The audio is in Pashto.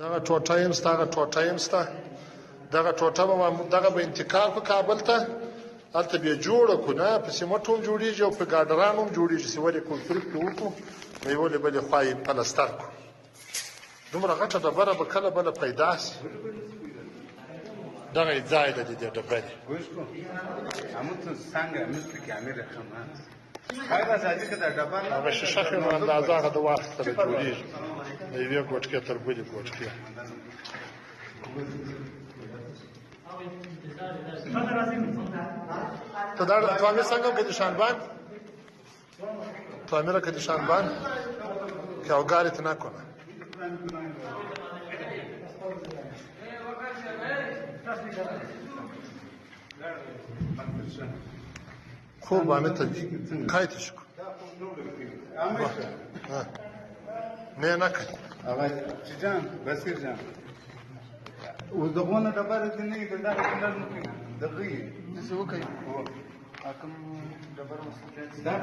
دغه ټوټه یم ستا هغه ټوټه یم ستا دغه ټوټه به دغه به انتقال کړو کابل ته هلته بیا جوړه کړو نه په سیمټو هم جوړېږي او په ګاډرانو هم جوړېږي سیور یې کونکریټ پرې وکړو د یولې بلې خوا یې پلستر کړو دومره غټه ډبره به کله بله پیدا شي دغه یې ځای ده د دې ډبرې هغه شیشه خو نو اندازه هغه د وخت سره جوړېږي د یوې ګوټکې تر بلې ګوټکې ته دا تعمیر څنګه که نشانبان تعمیر که نشانبان که اوگاری ته نکنه خوب آمد کایتش کن نه نکن چی جان بسیر جان اوس دغونه ډبره دې نه ده دا کلر نه کوي دغه یې څه وکړي اکم ډبره مسله دا